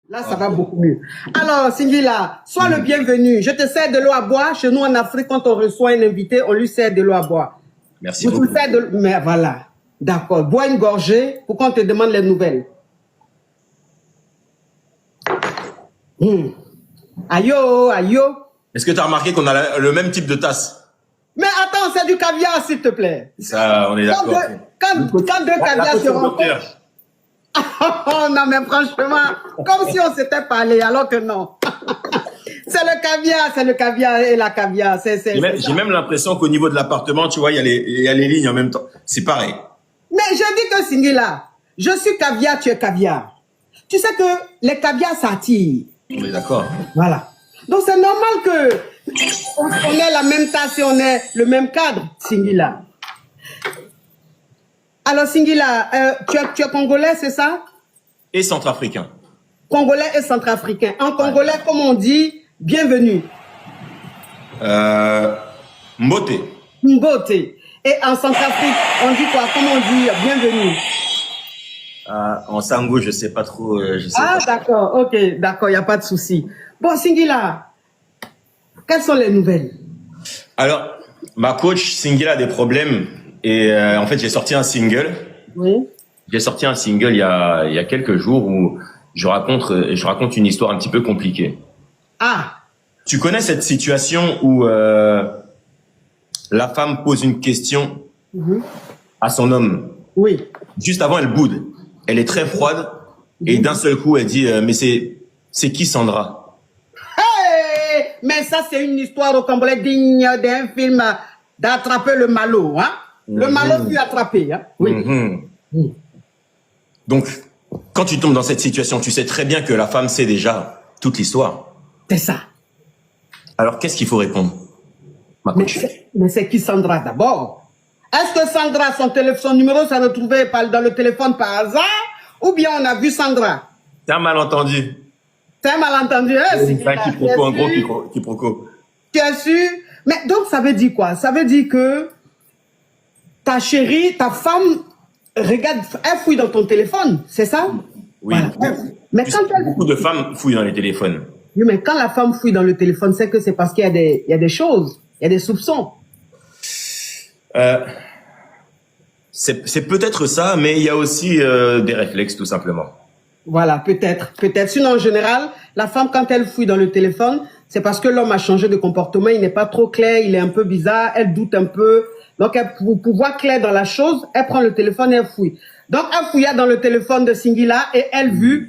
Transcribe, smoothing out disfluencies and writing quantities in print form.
Là, ça va beaucoup mieux. Alors, Singila, sois le bienvenu. Je te sers de l'eau à boire. Chez nous, en Afrique, quand on reçoit un invité, on lui sert de l'eau à boire. Merci beaucoup. Mais voilà. D'accord. Bois une gorgée pour qu'on te demande les nouvelles. Ayo, ayo. Est-ce que tu as remarqué qu'on a le même type de tasse? Mais attends, c'est du caviar, s'il te plaît. Ça, on est d'accord. Quand deux caviars se rencontrent... Oh non, mais franchement, comme si on s'était parlé, alors que non. C'est le caviar et la caviar. J'ai même l'impression qu'au niveau de l'appartement, tu vois, il y a les lignes en même temps. C'est pareil. Mais je dis que Singila, je suis caviar, tu es caviar. Tu sais que les caviars s'attirent. On est d'accord. Voilà. Donc c'est normal que on ait la même tasse et on ait le même cadre, Singila. Alors Singila, tu es congolais, c'est ça? Et centrafricain. Congolais et centrafricain. En congolais, comme on dit, bienvenue. Mbote. Mbote. Et en Centrafrique, on dit quoi? Comment on dit bienvenue? En Sango, je sais pas trop. D'accord, ok, d'accord, il n'y a pas de souci. Bon, Singila, quelles sont les nouvelles? Alors, ma coach Singila a des problèmes et en fait, j'ai sorti un single. Oui. J'ai sorti un single il y a quelques jours où je raconte une histoire un petit peu compliquée. Ah. Tu connais cette situation où la femme pose une question à son homme. Oui. Juste avant, elle boude. Elle est très froide et d'un seul coup, elle dit mais c'est qui Sandra? Hey, mais ça c'est une histoire au Congolais digne d'un film d'attraper le malo, hein? Le malo fut attrapé, hein? Oui. Donc, quand tu tombes dans cette situation, tu sais très bien que la femme sait déjà toute l'histoire. C'est ça. Alors, qu'est-ce qu'il faut répondre, ma coach? Mais c'est qui Sandra d'abord? Est-ce que Sandra, son numéro s'est retrouvé dans le téléphone par hasard? Ou bien on a vu Sandra? C'est un malentendu. C'est un malentendu, hein? C'est un quiproquo, un gros quiproquo. Tu as su? Mais donc, ça veut dire quoi? Ça veut dire que ta chérie, ta femme, regarde, elle fouille dans ton téléphone, c'est ça? Oui. Voilà. Mais beaucoup de femmes fouillent dans les téléphones. Oui, mais quand la femme fouille dans le téléphone, c'est que c'est parce qu'il y a des choses, il y a des soupçons. C'est peut-être ça, mais il y a aussi des réflexes, tout simplement. Voilà, peut-être. Sinon, en général, la femme, quand elle fouille dans le téléphone, c'est parce que l'homme a changé de comportement, il n'est pas trop clair, il est un peu bizarre, elle doute un peu. Donc, pour voir clair dans la chose, elle prend le téléphone et elle fouille. Donc, elle fouilla dans le téléphone de Singila et elle vit